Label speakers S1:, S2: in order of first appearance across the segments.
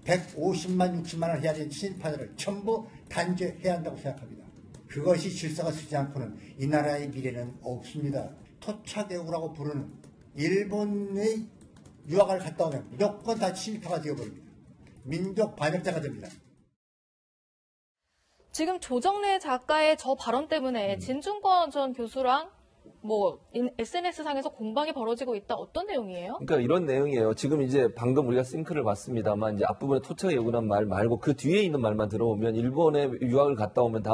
S1: 150만, 60만 원 해야 되는 친일파들을 전부 단죄해야 한다고 생각합니다. 그것이 질서가 서지 않고는 이 나라의 미래는 없습니다. 토착애국이라고 부르는 일본의 유학을 갔다 오면 무조건 다 친일파가 되어버립니다. 민족 반역자가 됩니다.
S2: 지금 조정래 작가의 저 발언 때문에 진중권 전 교수랑 SNS상에서 공방이 벌어지고 있다. 어떤 내용이에요?
S3: 그러니까 이런 내용이에요. 지금 이제 방금 우리가 싱크를 봤습니다만 이제 앞부분에 토착애국이라는 말 말고 그 뒤에 있는 말만 들어오면 일본에 유학을 갔다 오면 다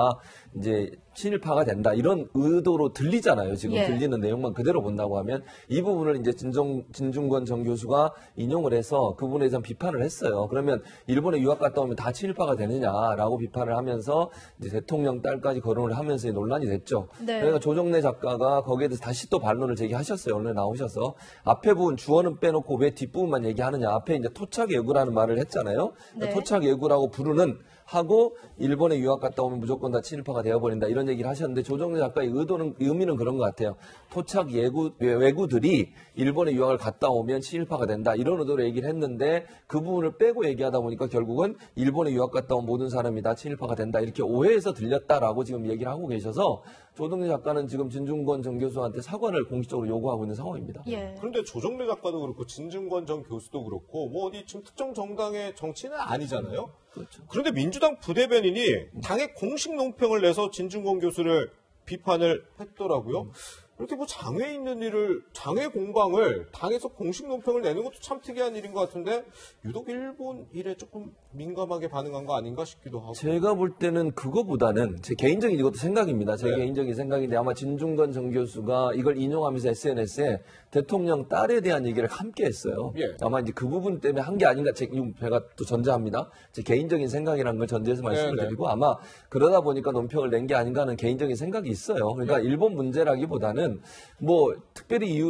S3: 이제 친일파가 된다. 이런 의도로 들리잖아요. 지금 들리는 내용만 그대로 본다고 하면 이 부분을 이제 진중권 전 교수가 인용을 해서 그 부분에 대한 비판을 했어요. 그러면 일본에 유학 갔다 오면 다 친일파가 되느냐라고 비판을 하면서 이제 대통령 딸까지 거론을 하면서 논란이 됐죠. 네. 그러니까 조정래 작가가 거기에 대해서 다시 또 반론을 제기하셨어요. 오늘 나오셔서 앞에 부분 주어는 빼놓고 왜 뒷부분만 얘기하느냐. 앞에 이제 토착예구라는 말을 했잖아요. 네. 토착예구라고 부르는 하고 일본에 유학 갔다 오면 무조건 다 친일파가 되어버린다 이런 얘기를 하셨는데 조정래 작가의 의미는 그런 것 같아요. 토착 외구들이 일본에 유학을 갔다 오면 친일파가 된다 이런 의도로 얘기를 했는데 그 부분을 빼고 얘기하다 보니까 결국은 일본에 유학 갔다 온 모든 사람이 다 친일파가 된다 이렇게 오해해서 들렸다라고 지금 얘기를 하고 계셔서 조정래 작가는 지금 진중권 전 교수한테 사과를 공식적으로 요구하고 있는 상황입니다.
S4: 예. 그런데 조정래 작가도 그렇고 진중권 전 교수도 그렇고 어디 지금 특정 정당의 정치는 아니잖아요.
S3: 그렇죠.
S4: 그런데 민주당 부대변인이 당의 공식 논평을 내서 진중권 교수를 비판을 했더라고요. 이렇게 장외에 있는 일을, 장외 공방을 당에서 공식 논평을 내는 것도 참 특이한 일인 것 같은데 유독 일본 일에 조금 민감하게 반응한 거 아닌가 싶기도 하고.
S3: 제가 볼 때는 그거보다는 제 개인적인 이것도 생각입니다. 제 개인적인 생각인데 아마 진중권 전 교수가 이걸 인용하면서 SNS에 대통령 딸에 대한 얘기를 함께 했어요. 아마 이제 그 부분 때문에 한 게 아닌가 제가 또 전제합니다. 제 개인적인 생각이라는 걸 전제해서 말씀을 드리고 아마 그러다 보니까 논평을 낸 게 아닌가 하는 개인적인 생각이 있어요. 그러니까 일본 문제라기보다는 특별히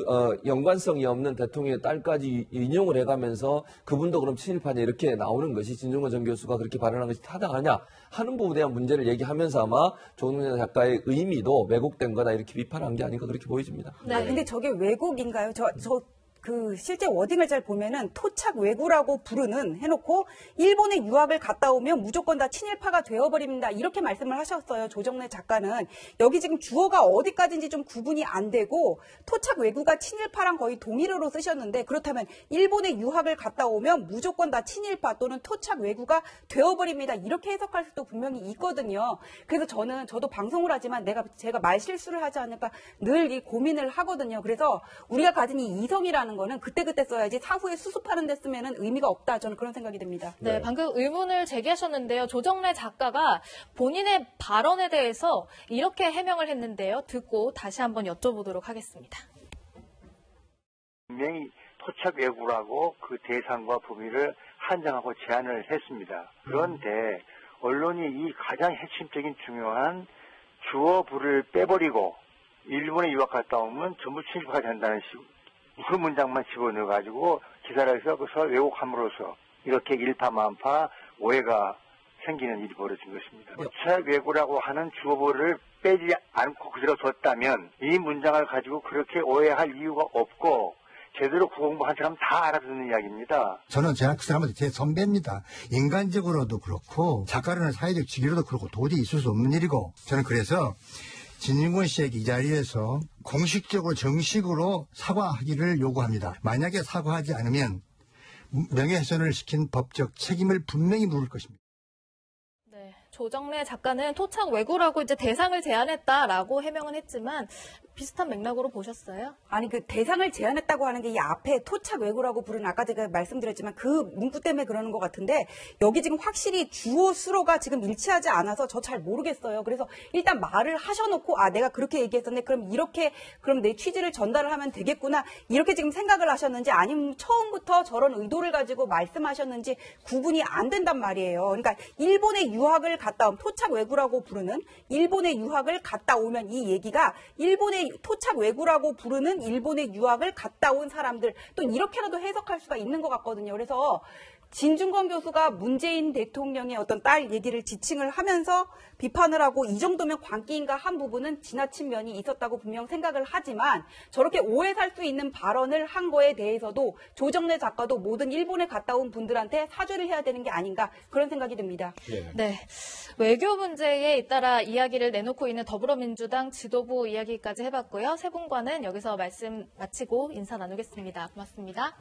S3: 연관성이 없는 대통령의 딸까지 인용을 해가면서 그분도 그럼 친일파냐 이렇게 나오는 것이 진중권 전 교수가 그렇게 발언한 것이 타당하냐 하는 부분에 대한 문제를 얘기하면서 아마 조정래 작가의 의미도 왜곡된 거다 이렇게 비판한 게 아닌가 그렇게 보여집니다.
S5: 네. 근데 저게 왜곡인가요? 실제 워딩을 잘 보면은 토착 외구라고 부르는 해놓고 일본에 유학을 갔다 오면 무조건 다 친일파가 되어버립니다. 이렇게 말씀을 하셨어요. 조정래 작가는. 여기 지금 주어가 어디까지인지 좀 구분이 안 되고 토착 외구가 친일파랑 거의 동일어로 쓰셨는데 그렇다면 일본에 유학을 갔다 오면 무조건 다 친일파 또는 토착 외구가 되어버립니다. 이렇게 해석할 수도 분명히 있거든요. 그래서 저도 방송을 하지만 제가 말실수를 하지 않을까 늘 이 고민을 하거든요. 그래서 우리가 가진 이 이성이라는 거는 그때그때 써야지 사후에 수습하는 데 쓰면은 의미가 없다. 저는 그런 생각이 듭니다.
S2: 네, 방금 의문을 제기하셨는데요. 조정래 작가가 본인의 발언에 대해서 이렇게 해명을 했는데요. 듣고 다시 한번 여쭤보도록 하겠습니다.
S6: 분명히 토착 외구라고 그 대상과 범위를 한정하고 제한을 했습니다. 그런데 언론이 이 가장 핵심적인 중요한 주어 부를 빼버리고 일본에 유학 갔다 오면 전부 친일파가 된다는 식으로 그 문장만 집어넣어가지고 기사를 해서 그것을 왜곡함으로써 이렇게 일파만파 오해가 생기는 일이 벌어진 것입니다. 토착 외구라고 하는 주어를 빼지 않고 그대로 뒀다면 이 문장을 가지고 그렇게 오해할 이유가 없고 제대로 국어공부한 사람 다 알아듣는 이야기입니다.
S1: 저는 그 사람한테 제 선배입니다. 인간적으로도 그렇고 작가라는 사회적 직위로도 그렇고 도저히 있을 수 없는 일이고 저는 그래서 진중권 씨에게 이 자리에서 공식적으로 정식으로 사과하기를 요구합니다. 만약에 사과하지 않으면 명예훼손을 시킨 법적 책임을 분명히 물을 것입니다.
S2: 네, 조정래 작가는 토착 외구라고 이제 대상을 제한했다라고 해명은 했지만 비슷한 맥락으로 보셨어요?
S5: 아니 그 대상을 제한했다고 하는 게 이 앞에 토착 외구라고 부른 아까 제가 말씀드렸지만 그 문구 때문에 그러는 것 같은데 여기 지금 확실히 주어 수로가 지금 일치하지 않아서 저 잘 모르겠어요. 그래서 일단 말을 하셔놓고 내가 그렇게 얘기했었네. 그럼 내 취지를 전달을 하면 되겠구나. 이렇게 지금 생각을 하셨는지 아니면 처음부터 저런 의도를 가지고 말씀하셨는지 구분이 안 된단 말이에요. 그러니까 일본에 유학을 갔다 오면 토착 외구라고 부르는 일본에 유학을 갔다 오면 이 얘기가 일본의 토착 외구라고 부르는 일본의 유학을 갔다 온 사람들 또 이렇게라도 해석할 수가 있는 것 같거든요. 그래서 진중권 교수가 문재인 대통령의 어떤 딸 얘기를 지칭을 하면서 비판을 하고 이 정도면 광기인가 한 부분은 지나친 면이 있었다고 분명 생각을 하지만 저렇게 오해 살 수 있는 발언을 한 거에 대해서도 조정래 작가도 모든 일본에 갔다 온 분들한테 사죄를 해야 되는 게 아닌가 그런 생각이 듭니다.
S4: 예.
S2: 네. 외교 문제에 잇따라 이야기를 내놓고 있는 더불어민주당 지도부 이야기까지 해봤고요. 세 분과는 여기서 말씀 마치고 인사 나누겠습니다. 고맙습니다.